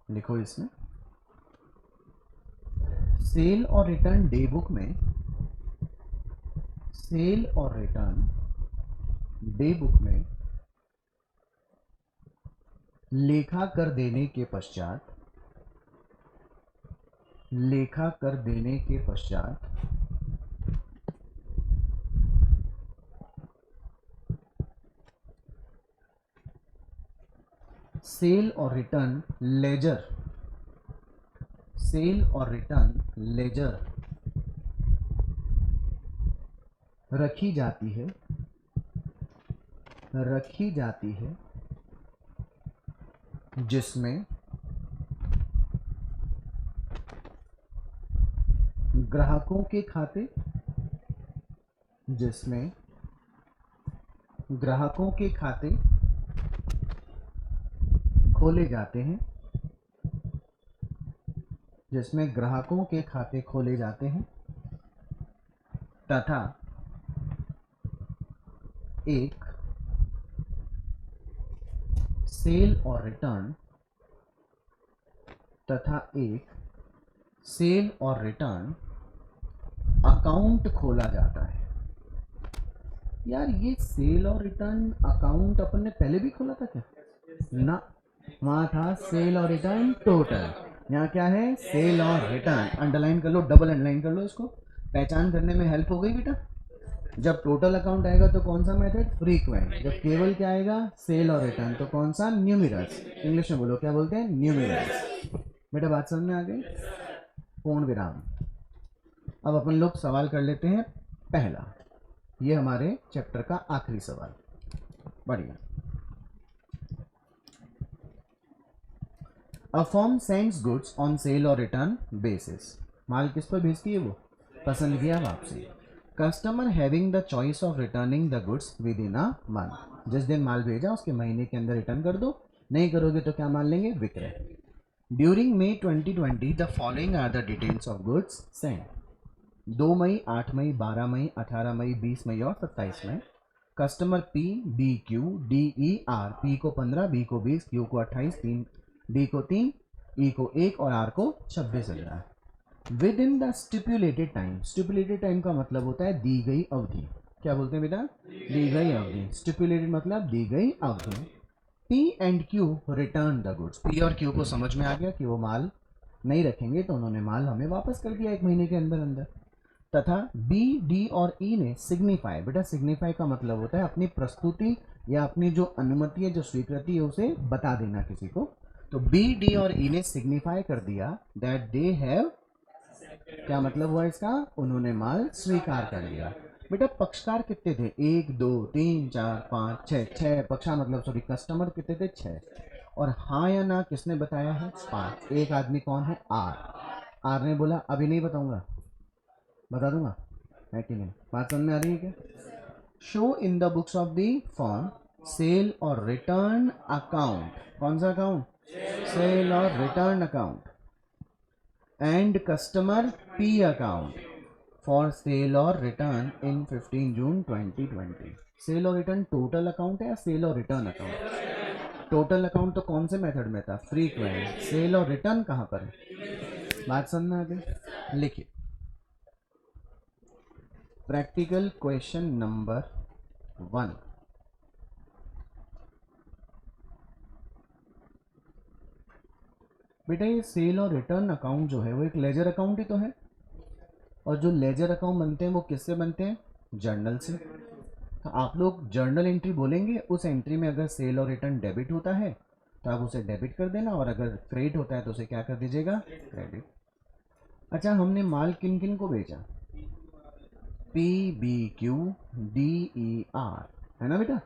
लिखो इसमें, सेल और रिटर्न डे बुक में, सेल और रिटर्न डे बुक में लेखा कर देने के पश्चात, लेखा कर देने के पश्चात सेल और रिटर्न लेजर, सेल और रिटर्न लेजर रखी जाती है, रखी जाती है, जिसमें ग्राहकों के खाते, जिसमें ग्राहकों के खाते खोले जाते हैं, जिसमें ग्राहकों के खाते खोले जाते हैं तथा एक सेल और रिटर्न, तथा एक सेल और रिटर्न अकाउंट खोला जाता है। यार ये सेल और रिटर्न अकाउंट अपन ने पहले भी खोला था क्या? ना, वहां था सेल और रिटर्न टोटल। यहाँ क्या है, सेल और रिटर्न। अंडरलाइन कर लो, डबल अंडरलाइन कर लो, इसको पहचान करने में हेल्प हो गई बेटा। जब टोटल अकाउंट आएगा तो कौन सा मेथड, फ्रीक्वेंट। जब केवल क्या आएगा, सेल और रिटर्न, तो कौन सा, न्यूमिरल्स। इंग्लिश में बोलो, क्या बोलते हैं, न्यूमिरल्स। बेटा बात समझ में आ गई? पूर्ण विराम। अब अपन लोग सवाल कर लेते हैं पहला, ये हमारे चैप्टर का आखिरी सवाल। बढ़िया। A firm sends goods on sale और रिटर्न बेसिस। माल किस पर भेजती है वो, पसंद किया वापसी। Customer having the choice of returning the goods with in a month. जिस दिन माल भेजा उसके महीने के अंदर रिटर्न कर दो, नहीं करोगे तो क्या मान लेंगे, विक्रय। During May 2020 the following are the details of goods send. 2 May, 8 May, 12 May, 18 May, 20 May और 27 May. Customer P, B Q, D E R. P को 15, बी को 20, क्यू को 28, डी को 3, ई को 1 और आर को 26 लग रहा है। With in the stipulated time. Stipulated time का मतलब होता है दी गई अवधि। क्या बोलते हैं बेटा, दी गई अवधि। स्टिपुलेटेड मतलब दी गई अवधि। P and Q return the goods. P और क्यू को समझ में आ गया कि वो माल नहीं रखेंगे, तो उन्होंने माल हमें वापस कर दिया 1 महीने के अंदर अंदर। तथा बी, डी और ई ने सिग्निफाई। बेटा सिग्निफाई का मतलब होता है अपनी प्रस्तुति या अपनी जो अनुमति है, जो स्वीकृति है, उसे बता देना किसी को। तो बी, डी और ई ने सिग्निफाई कर दिया दैट दे हैव, क्या मतलब हुआ इसका, उन्होंने माल स्वीकार कर लिया। बेटा पक्षकार कितने थे, 1 2 3 4 5 6। 6 पक्षकार मतलब सॉरी कस्टमर कितने थे, 6। और हाँ या ना किसने बताया है, 5। एक आदमी कौन है, आर। आर ने बोला अभी नहीं बताऊंगा, बता दूंगा, है कि नहीं? बात समझ में आ रही है क्या? Show in the books of the firm sale और रिटर्न अकाउंट। कौन सा अकाउंट, सेल और return account. And customer P account for sale और रिटर्न इन 15 जून 2020। सेल और रिटर्न टोटल अकाउंट है या सेल और रिटर्न अकाउंट? टोटल अकाउंट तो कौन से मेथड में था, फ्रीक्वेंट। सेल और रिटर्न कहाँ पर है, बात समझ में आ गई? लिखिए प्रैक्टिकल क्वेश्चन नंबर 1। बेटा ये सेल और रिटर्न अकाउंट जो है वो एक लेजर अकाउंट ही तो है, और जो लेजर अकाउंट बनते हैं वो किससे बनते हैं? जर्नल से। तो आप लोग जर्नल एंट्री बोलेंगे, उस एंट्री में अगर सेल और रिटर्न डेबिट होता है तो आप उसे डेबिट कर देना, और अगर क्रेडिट होता है तो उसे क्या कर दीजिएगा? क्रेडिट। अच्छा, हमने माल किन किन को बेचा? P B Q D E R, है ना बेटा?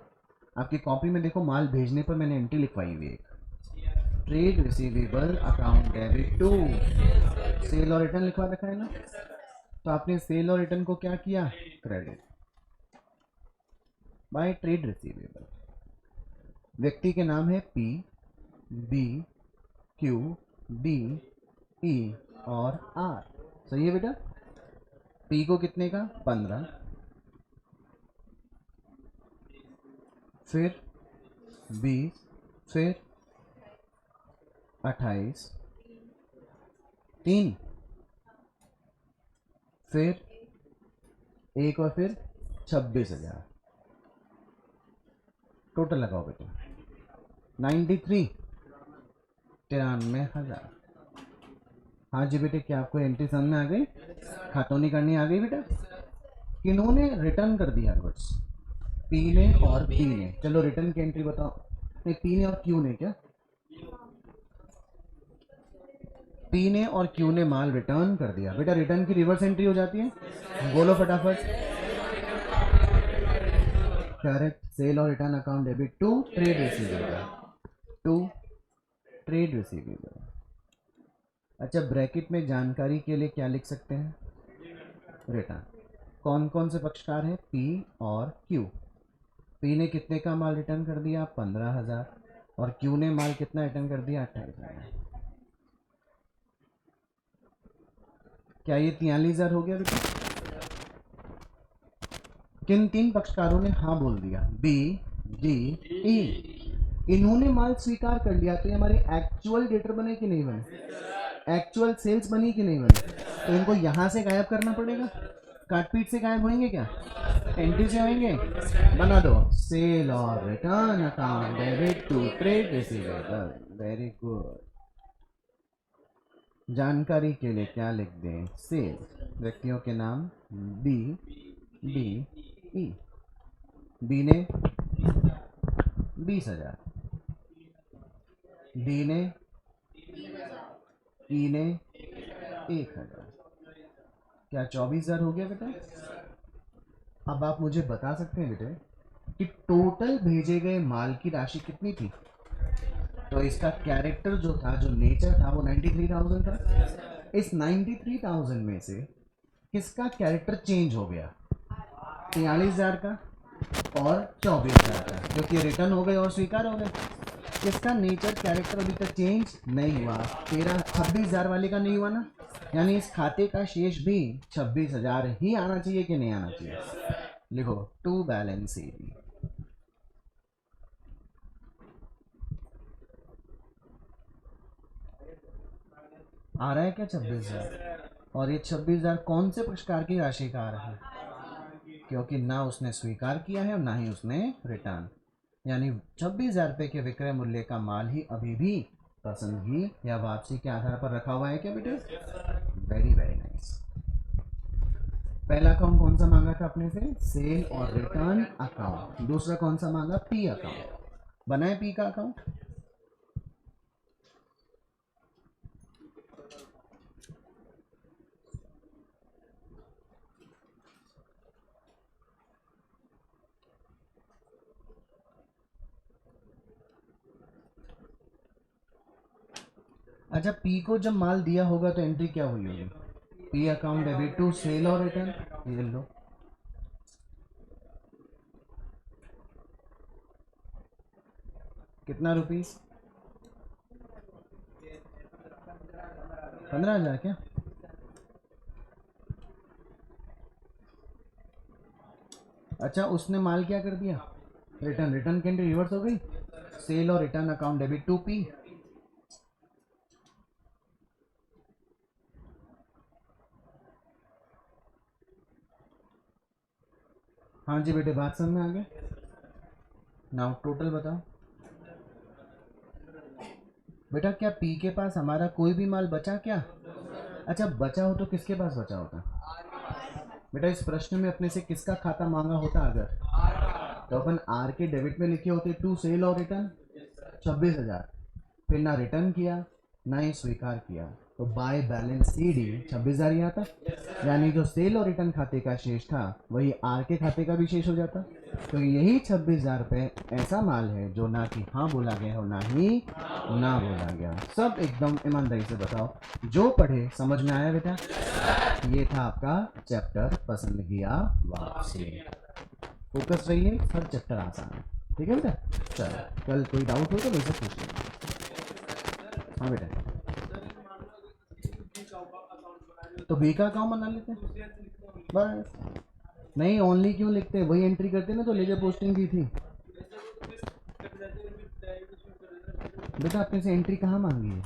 आपकी कॉपी में देखो, माल भेजने पर मैंने एंट्री लिखवाई हुई है एक, trade receivable account debit to sale और रिटर्न लिखवा रखा है ना। तो आपने सेल और रिटर्न को क्या किया? Credit by trade receivable. व्यक्ति के नाम है P B Q D E और आर, सही है बेटा? पी को कितने का? 15, फिर 20, फिर 28, 3, फिर एक, और फिर 26,000। टोटल लगाओ बेटा 93, 93,000। हाँ जी बेटे, क्या आपको एंट्री समझ में आ गई? खातोनी करनी आ गई बेटा? किन्होंने रिटर्न कर दिया गुड्स? पी ने और बी ने। चलो रिटर्न की एंट्री बताओ। नहीं, पी ने और क्यू ने। क्या पी ने और क्यू ने माल रिटर्न कर दिया बेटा? रिटर्न की रिवर्स एंट्री हो जाती है, बोलो फटाफट। करेक्ट, सेल और return account debit to trade receivable, to trade receivable. अच्छा, ब्रैकेट में जानकारी के लिए क्या लिख सकते हैं? रिटर्न। कौन कौन से पक्षकार हैं? पी और क्यू। पी ने कितने का माल रिटर्न कर दिया? 15,000। और क्यू ने माल कितना रिटर्न कर दिया? 28,000। क्या ये 43,000 हो गया बेटा? किन तीन पक्षकारों ने हाँ बोल दिया? B D E. इन्होंने माल स्वीकार कर लिया, तो ये हमारे एक्चुअल डेटर बने कि नहीं बने? एक्चुअल सेल्स बनी कि नहीं बनी? तो इनको यहां से गायब करना पड़ेगा। काटपीट से गायब होंगे क्या? एंट्री से होंगे? बना दो, सेल और return account debit to trade receivable. Very good. जानकारी के लिए क्या लिख दें? सेल, व्यक्तियों के नाम बी डी ई। बी ने 20,000, डी ने, ई ने 1,000। क्या 24,000 हो गया बेटा? अब आप मुझे बता सकते हैं बेटे कि टोटल भेजे गए माल की राशि कितनी थी? तो इसका कैरेक्टर जो था, जो नेचर था, वो 93,000 था। इस 93,000 में से किसका कैरेक्टर चेंज हो गया? 43,000 का और 24,000 का, क्योंकि रिटर्न हो गए और स्वीकार हो गए। किसका नेचर कैरेक्टर अभी तक चेंज नहीं हुआ? 26,000 वाले का नहीं हुआ ना, यानी इस खाते का शेष भी 26,000 ही आना चाहिए कि नहीं आना चाहिए? लिखो टू बैलेंस एबी। आ रहा है क्या 26,000? और ये 26,000 कौन से पक्षकार की राशि का आ रहा है? क्योंकि ना उसने स्वीकार किया है और ना ही उसने रिटर्न, यानी 26,000 रुपये के विक्रय मूल्य का माल ही अभी भी पसंदगी या वापसी के आधार पर रखा हुआ है क्या बेटे? Very very nice. पहला अकाउंट कौन सा मांगा था अपने से? सेल और रिटर्न अकाउंट। दूसरा कौन सा मांगा? P account. बनाए पी का अकाउंट। अच्छा, पी को जब माल दिया होगा तो एंट्री क्या हुई होगी? P account debit to sale और रिटर्न। ये लो, कितना रुपीस? 15,000 क्या? अच्छा, उसने माल क्या कर दिया? रिटर्न। रिटर्न की एंट्री रिवर्स हो गई। सेल और return account debit to P. हाँ जी बेटे, बात समझ में आ गया। नाउ टोटल बताओ बेटा, क्या पी के पास हमारा कोई भी माल बचा क्या? अच्छा, बचा हो तो किसके पास बचा होता बेटा? इस प्रश्न में अपने से किसका खाता मांगा होता अगर? तो अपन आर के डेबिट में लिखे होते टू सेल और रिटर्न 26,000, फिर ना रिटर्न किया ना ही स्वीकार किया, तो बाय बैलेंस सी डी 26,000 ही आता। यानी जो सेल और रिटर्न खाते का शेष था वही आर के खाते का भी शेष हो जाता। तो यही 26,000 रुपये ऐसा माल है जो ना कि हाँ बोला गया और ना ही ना बोला गया। सब एकदम ईमानदारी से बताओ, जो पढ़े समझ में आया बेटा? ये था आपका चैप्टर पसंद किया वापसी। फोकस रहिए, हर चैप्टर आसान है, ठीक है बेटा? चलो, कल कोई डाउट हो तो वैसे पूछ लेना। हाँ बेटा, तो बी का अकाउंट बना लेते हैं बस। नहीं, ओनली क्यों लिखते हैं? वही एंट्री करते ना तो लेजर पोस्टिंग दी थी बेटा। अपने से एंट्री कहाँ मांगी है?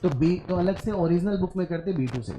तो बी तो अलग से ओरिजिनल बुक में करते B2 से।